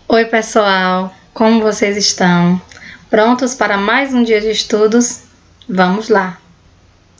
Oi, pessoal! Como vocês estão? Prontos para mais um dia de estudos? Vamos lá!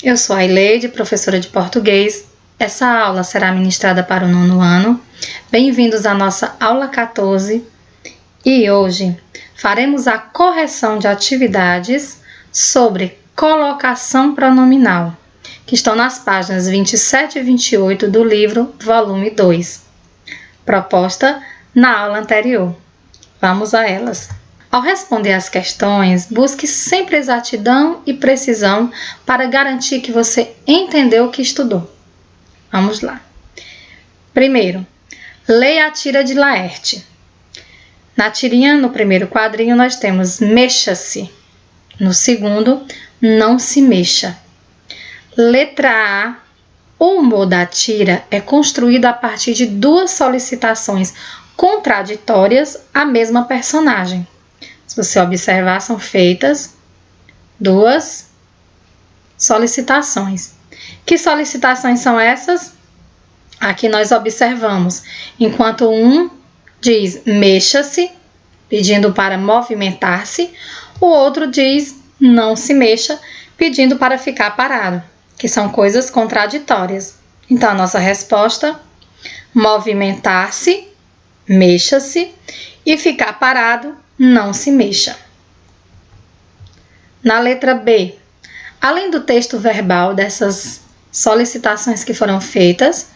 Eu sou a Ileide, professora de português. Essa aula será ministrada para o 9º ano. Bem-vindos à nossa aula 14 e hoje faremos a correção de atividades sobre colocação pronominal, que estão nas páginas 27 e 28 do livro volume 2, proposta na aula anterior. Vamos a elas. Ao responder às questões, busque sempre exatidão e precisão para garantir que você entendeu o que estudou. Vamos lá. Primeiro, leia a tira de Laerte. Na tirinha, no primeiro quadrinho, nós temos mexa-se. No segundo, não se mexa. Letra A. O humor da tira é construído a partir de duas solicitações contraditórias à mesma personagem. Se você observar, são feitas duas solicitações. Que solicitações são essas? Aqui nós observamos, enquanto um diz mexa-se, pedindo para movimentar-se, o outro diz não se mexa, pedindo para ficar parado, que são coisas contraditórias. Então, a nossa resposta, movimentar-se, mexa-se, e ficar parado, não se mexa. Na letra B, além do texto verbal dessas solicitações que foram feitas,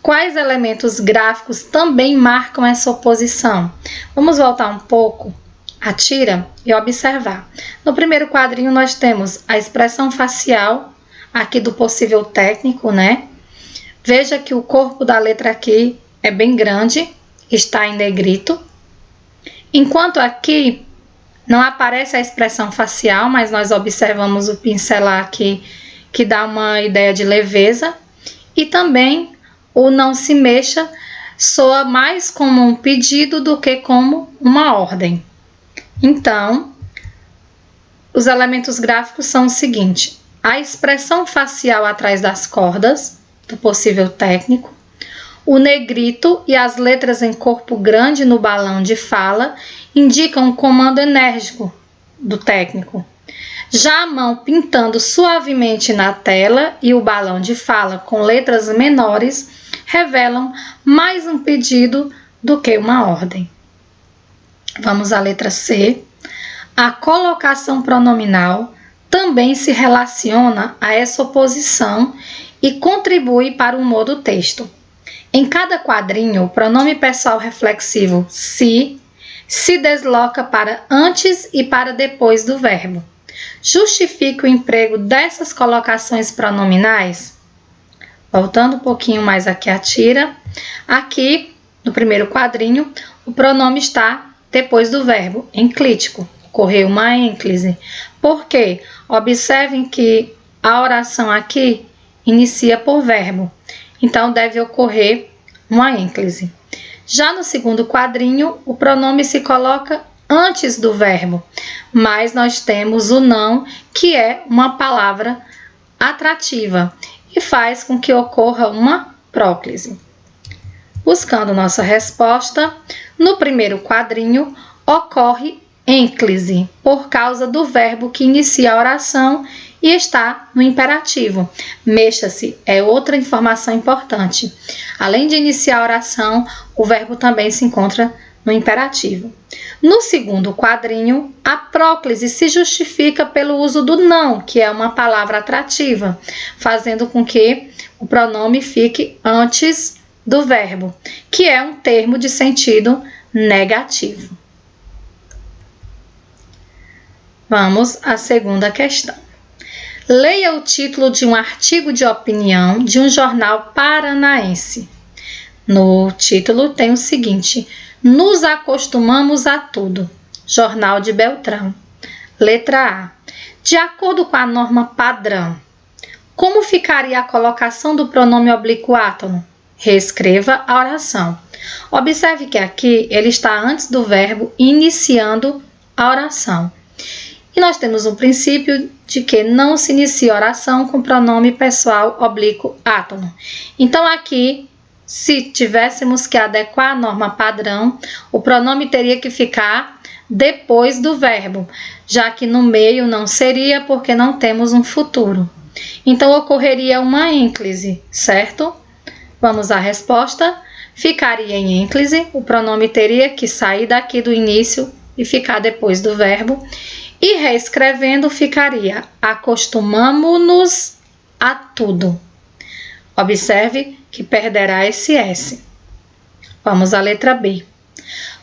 quais elementos gráficos também marcam essa oposição? Vamos voltar um pouco à tira e observar. No primeiro quadrinho nós temos a expressão facial, aqui do possível técnico, né? Veja que o corpo da letra aqui é bem grande, está em negrito. Enquanto aqui não aparece a expressão facial, mas nós observamos o pincelar aqui, que dá uma ideia de leveza. E também o não se mexa soa mais como um pedido do que como uma ordem. Então, os elementos gráficos são o seguinte: a expressão facial atrás das cordas, do possível técnico, o negrito e as letras em corpo grande no balão de fala indicam um comando enérgico do técnico. Já a mão pintando suavemente na tela e o balão de fala com letras menores revelam mais um pedido do que uma ordem. Vamos à letra C. A colocação pronominal também se relaciona a essa oposição e contribui para o humor do texto. Em cada quadrinho, o pronome pessoal reflexivo se desloca para antes e para depois do verbo. Justifique o emprego dessas colocações pronominais? Voltando um pouquinho mais aqui à tira. Aqui, no primeiro quadrinho, o pronome está depois do verbo, enclítico. Ocorreu uma ênclise. Por quê? Observem que a oração aqui inicia por verbo. Então, deve ocorrer uma ênclise. Já no segundo quadrinho, o pronome se coloca antes do verbo, mas nós temos o não, que é uma palavra atrativa e faz com que ocorra uma próclise. Buscando nossa resposta, no primeiro quadrinho ocorre ênclise por causa do verbo que inicia a oração e está no imperativo. Mexa-se é outra informação importante. Além de iniciar a oração, o verbo também se encontra no imperativo. No segundo quadrinho, a próclise se justifica pelo uso do não, que é uma palavra atrativa, fazendo com que o pronome fique antes do verbo, que é um termo de sentido negativo. Vamos à segunda questão. Leia o título de um artigo de opinião de um jornal paranaense. No título tem o seguinte: Nos acostumamos a tudo. Jornal de Beltrão. Letra A. De acordo com a norma padrão, como ficaria a colocação do pronome oblíquo átono? Reescreva a oração. Observe que aqui ele está antes do verbo, iniciando a oração. E nós temos um princípio de que não se inicia oração com pronome pessoal oblíquo átono. Então, aqui se tivéssemos que adequar a norma padrão, o pronome teria que ficar depois do verbo, já que no meio não seria porque não temos um futuro. Então, ocorreria uma ênclise, certo? Vamos à resposta. Ficaria em ênclise, o pronome teria que sair daqui do início e ficar depois do verbo. E reescrevendo, ficaria acostumamo-nos a tudo. Observe que perderá esse S. Vamos à letra B.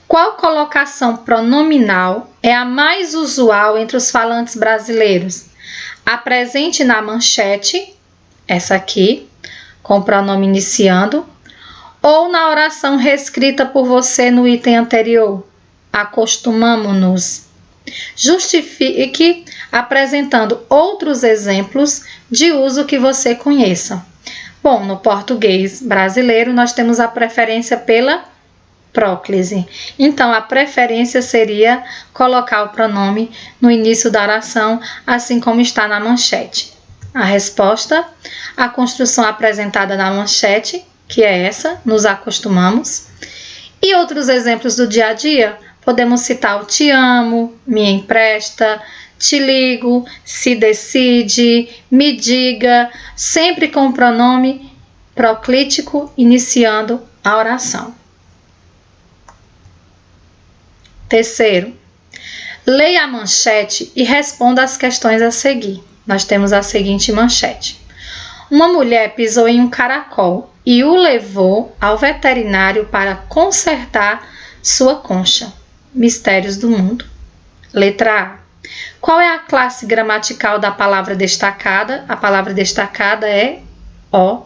Qual colocação pronominal é a mais usual entre os falantes brasileiros? A presente na manchete, essa aqui, com o pronome iniciando, ou na oração reescrita por você no item anterior? Acostumamo-nos. Justifique apresentando outros exemplos de uso que você conheça. Bom, no português brasileiro nós temos a preferência pela próclise. Então, a preferência seria colocar o pronome no início da oração, assim como está na manchete. A resposta, a construção apresentada na manchete, que é essa, nos acostumamos. E outros exemplos do dia a dia, podemos citar o te amo, me empresta, te ligo, se decide, me diga, sempre com o pronome proclítico iniciando a oração. Terceiro, leia a manchete e responda as questões a seguir. Nós temos a seguinte manchete. Uma mulher pisou em um caracol e o levou ao veterinário para consertar sua concha. Mistérios do mundo. Letra A. Qual é a classe gramatical da palavra destacada? A palavra destacada é o.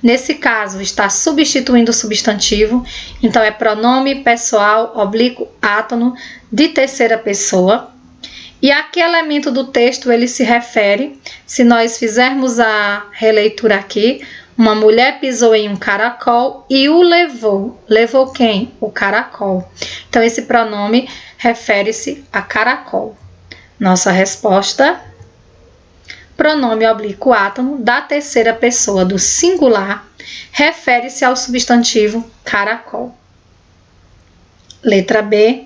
Nesse caso, está substituindo o substantivo, então é pronome pessoal / átono de terceira pessoa. E a que elemento do texto ele se refere? Se nós fizermos a releitura aqui, uma mulher pisou em um caracol e o levou. Levou quem? O caracol. Então, esse pronome refere-se a caracol. Nossa resposta, pronome / átono da terceira pessoa do singular, refere-se ao substantivo caracol. Letra B.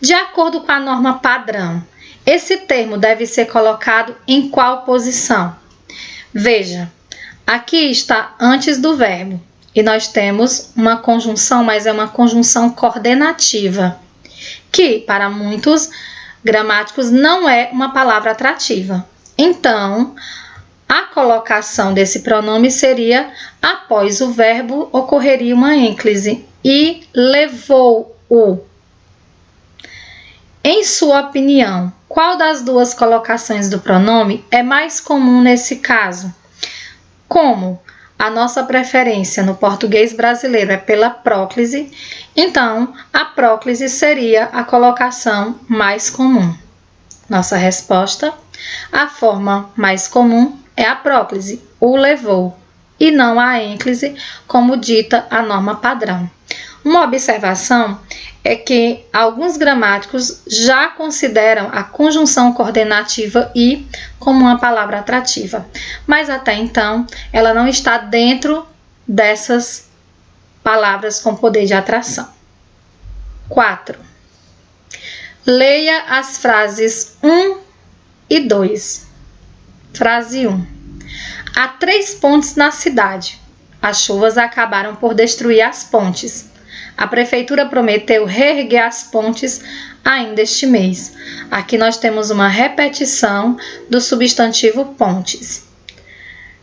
De acordo com a norma padrão, esse termo deve ser colocado em qual posição? Veja, aqui está antes do verbo e nós temos uma conjunção, mas é uma conjunção coordenativa, que para muitos gramáticos não é uma palavra atrativa. Então, a colocação desse pronome seria após o verbo ocorreria uma ênclise e levou-o. Em sua opinião, qual das duas colocações do pronome é mais comum nesse caso? Como a nossa preferência no português brasileiro é pela próclise, então a próclise seria a colocação mais comum. Nossa resposta, a forma mais comum é a próclise, o levou, e não a ênclise, como dita a norma padrão. Uma observação é que alguns gramáticos já consideram a conjunção coordenativa e como uma palavra atrativa, mas até então ela não está dentro dessas palavras com poder de atração. 4. Leia as frases 1 e 2. Frase 1. Há 3 pontes na cidade. As chuvas acabaram por destruir as pontes. A prefeitura prometeu reerguer as pontes ainda este mês. Aqui nós temos uma repetição do substantivo pontes.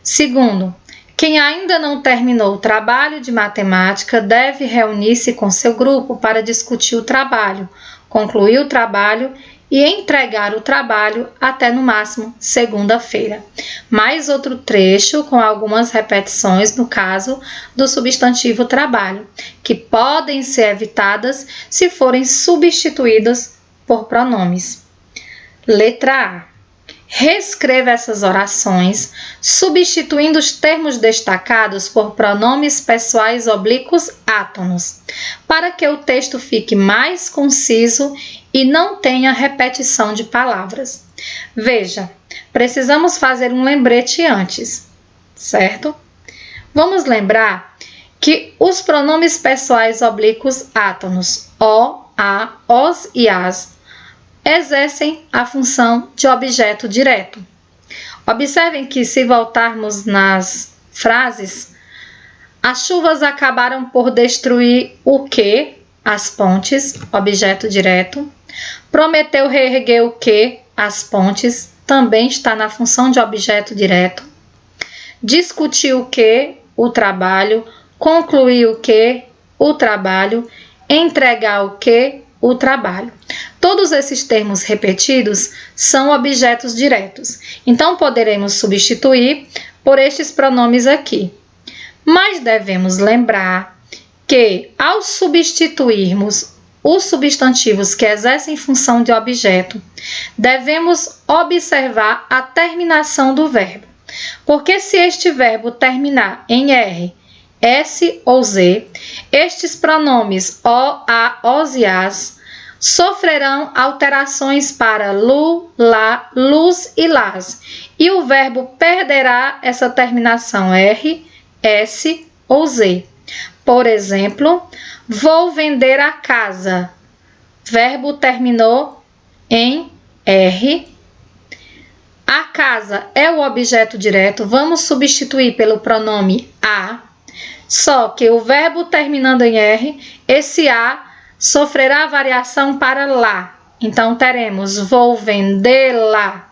Segundo, quem ainda não terminou o trabalho de matemática deve reunir-se com seu grupo para discutir o trabalho, concluir o trabalho e entregar o trabalho até no máximo segunda-feira. Mais outro trecho com algumas repetições no caso do substantivo trabalho, que podem ser evitadas se forem substituídas por pronomes. Letra A. Reescreva essas orações, substituindo os termos destacados por pronomes pessoais / átonos, para que o texto fique mais conciso e não tenha repetição de palavras. Veja, precisamos fazer um lembrete antes, certo? Vamos lembrar que os pronomes pessoais oblíquos átonos o, a, os e as exercem a função de objeto direto. Observem que, se voltarmos nas frases, as chuvas acabaram por destruir o que? As pontes, objeto direto. Prometeu reerguer o que? As pontes, também está na função de objeto direto. Discutir o que? O trabalho. Concluir o que? O trabalho. Entregar o que? O trabalho. Todos esses termos repetidos são objetos diretos. Então, poderemos substituir por estes pronomes aqui. Mas devemos lembrar que, ao substituirmos os substantivos que exercem função de objeto, devemos observar a terminação do verbo. Porque se este verbo terminar em R, S ou Z, estes pronomes o, a, os e as sofrerão alterações para lu, lá, luz e las, e o verbo perderá essa terminação R, S ou Z. Por exemplo, vou vender a casa. Verbo terminou em R. A casa é o objeto direto. Vamos substituir pelo pronome a. Só que o verbo terminando em R, esse a sofrerá variação para lá. Então, teremos vou vendê-la.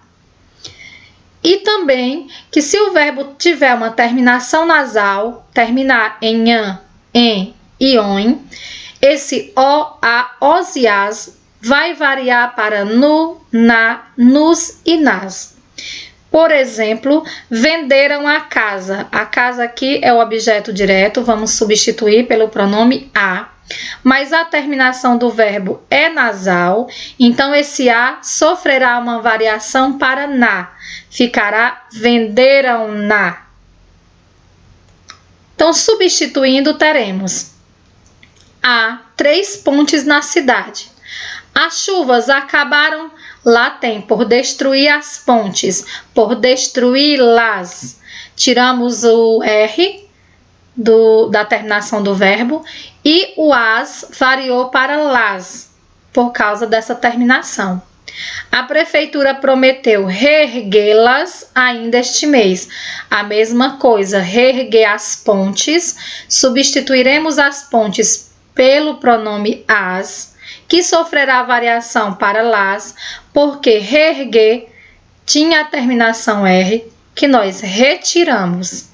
E também que, se o verbo tiver uma terminação nasal, terminar em an, em e on, esse o, a, os e as vai variar para nu, na, nus e nas. Por exemplo, venderam a casa. A casa aqui é o objeto direto, vamos substituir pelo pronome a. Mas a terminação do verbo é nasal, então esse a sofrerá uma variação para na. Ficará venderam na. Então, substituindo, teremos: há 3 pontes na cidade. As chuvas acabaram, lá tem por destruir as pontes, por destruí-las. Tiramos o R da terminação do verbo e o as variou para las, por causa dessa terminação. A prefeitura prometeu reerguê-las ainda este mês. A mesma coisa, reerguer as pontes. Substituiremos as pontes pelo pronome as, que sofrerá variação para las, porque reerguer tinha a terminação R, que nós retiramos.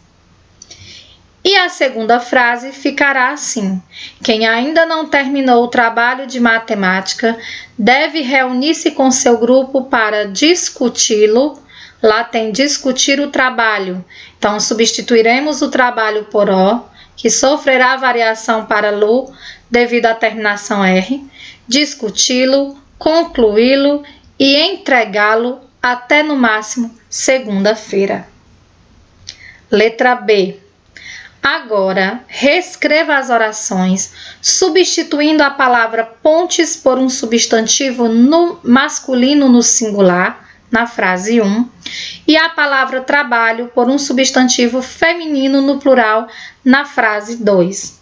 E a segunda frase ficará assim: quem ainda não terminou o trabalho de matemática deve reunir-se com seu grupo para discuti-lo. Lá tem discutir o trabalho. Então, substituiremos o trabalho por o, que sofrerá variação para lu, devido à terminação R. Discuti-lo, concluí-lo e entregá-lo até no máximo segunda-feira. Letra B. Agora, reescreva as orações, substituindo a palavra pontes por um substantivo masculino no singular, na frase 1, e a palavra trabalho por um substantivo feminino no plural, na frase 2.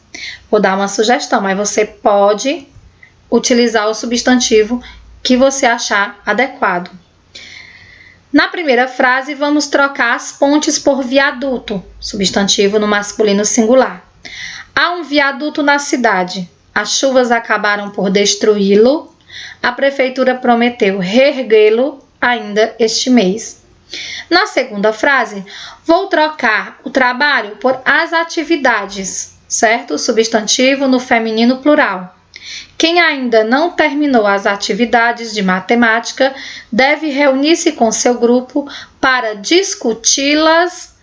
Vou dar uma sugestão, mas você pode utilizar o substantivo que você achar adequado. Na primeira frase, vamos trocar as pontes por viaduto, substantivo no masculino singular. Há um viaduto na cidade. As chuvas acabaram por destruí-lo. A prefeitura prometeu reerguê-lo ainda este mês. Na segunda frase, vou trocar o trabalho por as atividades, certo? Substantivo no feminino plural. Quem ainda não terminou as atividades de matemática deve reunir-se com seu grupo para discuti-las,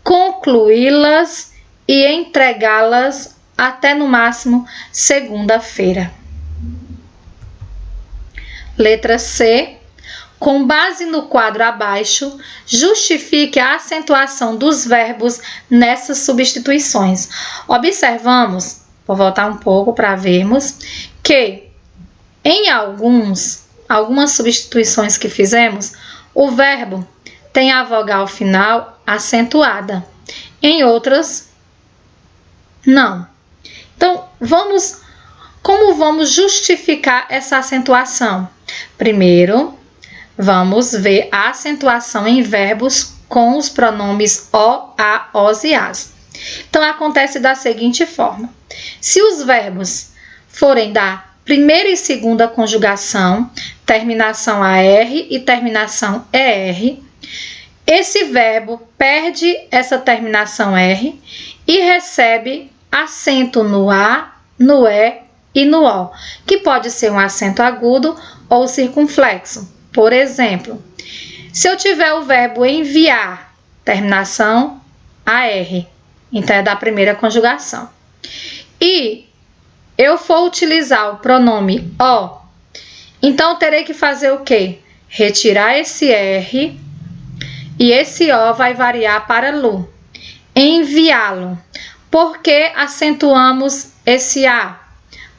concluí-las e entregá-las até no máximo segunda-feira. Letra C. Com base no quadro abaixo, justifique a acentuação dos verbos nessas substituições. Observamos, vou voltar um pouco para vermos, que em algumas substituições que fizemos, o verbo tem a vogal final acentuada. Em outras, Não. Então, como vamos justificar essa acentuação? Primeiro, vamos ver a acentuação em verbos com os pronomes o, a, os e as. Então, acontece da seguinte forma. Se os verbos forem da primeira e segunda conjugação, terminação AR e terminação ER, esse verbo perde essa terminação R e recebe acento no A, no E e no O, que pode ser um acento agudo ou circunflexo. Por exemplo, se eu tiver o verbo enviar, terminação AR, então é da primeira conjugação, e eu for utilizar o pronome O, então eu terei que fazer o quê? Retirar esse R e esse O vai variar para LU. Enviá-lo. Por que acentuamos esse A?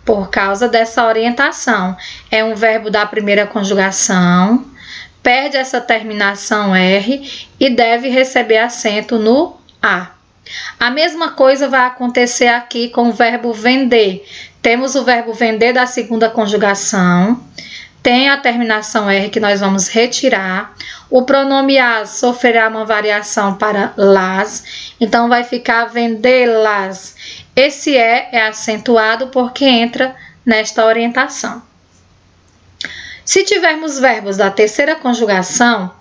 Por causa dessa orientação. É um verbo da primeira conjugação, perde essa terminação R e deve receber acento no A. A mesma coisa vai acontecer aqui com o verbo vender. Temos o verbo vender da segunda conjugação, tem a terminação R que nós vamos retirar. O pronome as sofrerá uma variação para las, então vai ficar vendê-las. Esse é acentuado porque entra nesta orientação. Se tivermos verbos da terceira conjugação,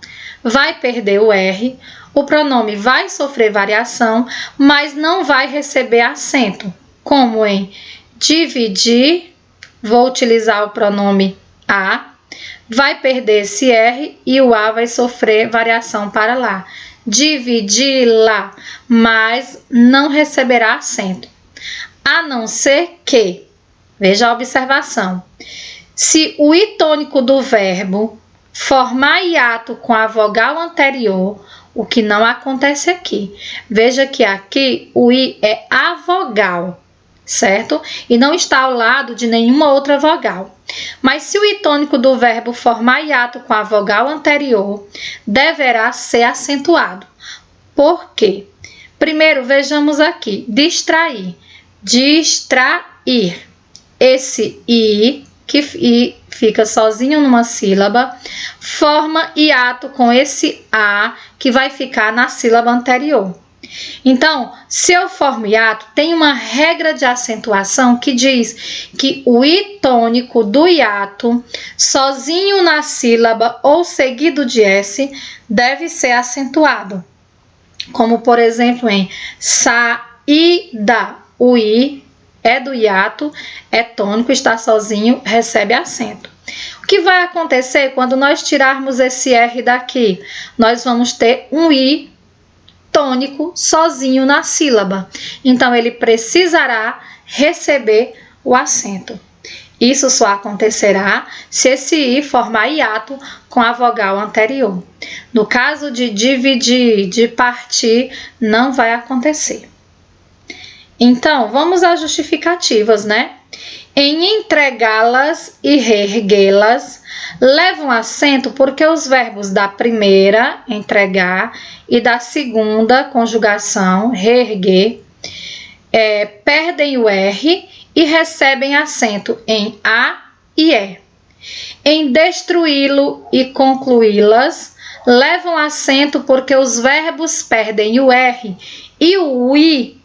vai perder o R, o pronome vai sofrer variação, mas não vai receber acento, como em dividir, vou utilizar o pronome a, vai perder esse R e o A vai sofrer variação para lá. Dividi-la, mas não receberá acento. A não ser que, veja a observação, se o I tônico do verbo formar hiato com a vogal anterior, o que não acontece aqui. Veja que aqui o I é a vogal, certo? E não está ao lado de nenhuma outra vogal. Mas se o I tônico do verbo formar hiato com a vogal anterior, deverá ser acentuado. Por quê? Primeiro, vejamos aqui. Distrair. Distrair. Esse I, que fica sozinho numa sílaba, forma hiato com esse A, que vai ficar na sílaba anterior. Então, se eu formo hiato, tem uma regra de acentuação que diz que o I tônico do hiato, sozinho na sílaba ou seguido de S, deve ser acentuado. Como, por exemplo, em saída, o I é do hiato, é tônico, está sozinho, recebe acento. O que vai acontecer quando nós tirarmos esse R daqui? Nós vamos ter um I tônico sozinho na sílaba. Então, ele precisará receber o acento. Isso só acontecerá se esse I formar hiato com a vogal anterior. No caso de dividir, de partir, não vai acontecer. Então, vamos às justificativas, né? Em entregá-las e reerguê-las, levam acento porque os verbos da primeira, entregar, e da segunda, conjugação, reerguer, perdem o R e recebem acento em A e E. Em destruí-lo e concluí-las, levam acento porque os verbos perdem o R e o I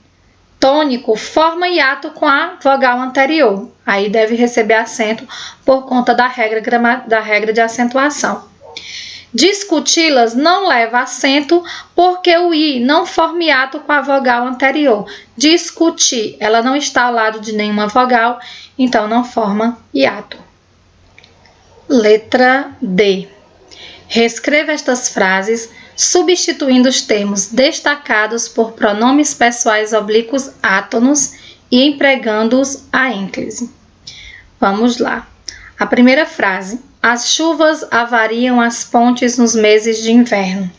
tônico forma hiato com a vogal anterior. Aí deve receber acento por conta da regra de acentuação. Discuti-las não leva acento porque o I não forma hiato com a vogal anterior. Discutir, ela não está ao lado de nenhuma vogal, então não forma hiato. Letra D. Reescreva estas frases substituindo os termos destacados por pronomes pessoais oblíquos átonos e empregando-os a ênclise. Vamos lá. A primeira frase. As chuvas avariam as pontes nos meses de inverno.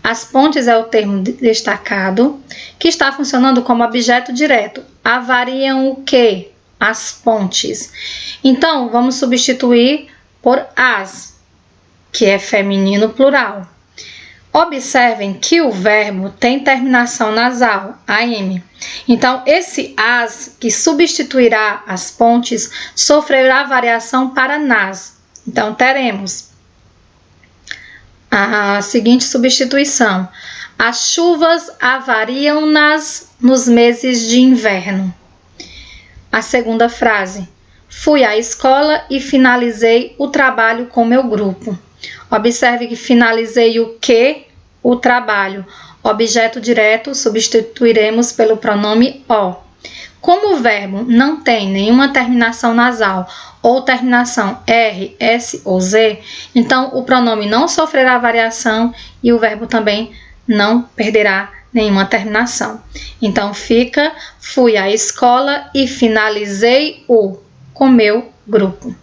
As pontes é o termo destacado, que está funcionando como objeto direto. Avariam o quê? As pontes. Então, vamos substituir por as, que é feminino plural. Observem que o verbo tem terminação nasal, AM. Então, esse as, que substituirá as pontes, sofrerá variação para nas. Então, teremos a seguinte substituição. As chuvas avariam nos meses de inverno. A segunda frase. Fui à escola e finalizei o trabalho com meu grupo. Observe que finalizei o que? O trabalho. Objeto direto substituiremos pelo pronome o. Como o verbo não tem nenhuma terminação nasal ou terminação R, S ou Z, então o pronome não sofrerá variação e o verbo também não perderá nenhuma terminação. Então fica, fui à escola e finalizei o com meu grupo.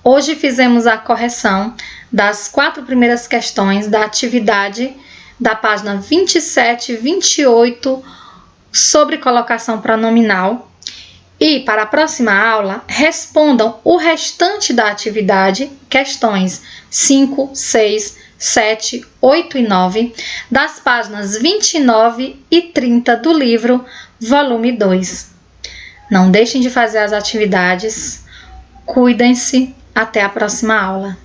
Hoje fizemos a correção das 4 primeiras questões da atividade da página 27 e 28 sobre colocação pronominal. E para a próxima aula, respondam o restante da atividade, questões 5, 6, 7, 8 e 9, das páginas 29 e 30 do livro, volume 2. Não deixem de fazer as atividades. Cuidem-se. Até a próxima aula.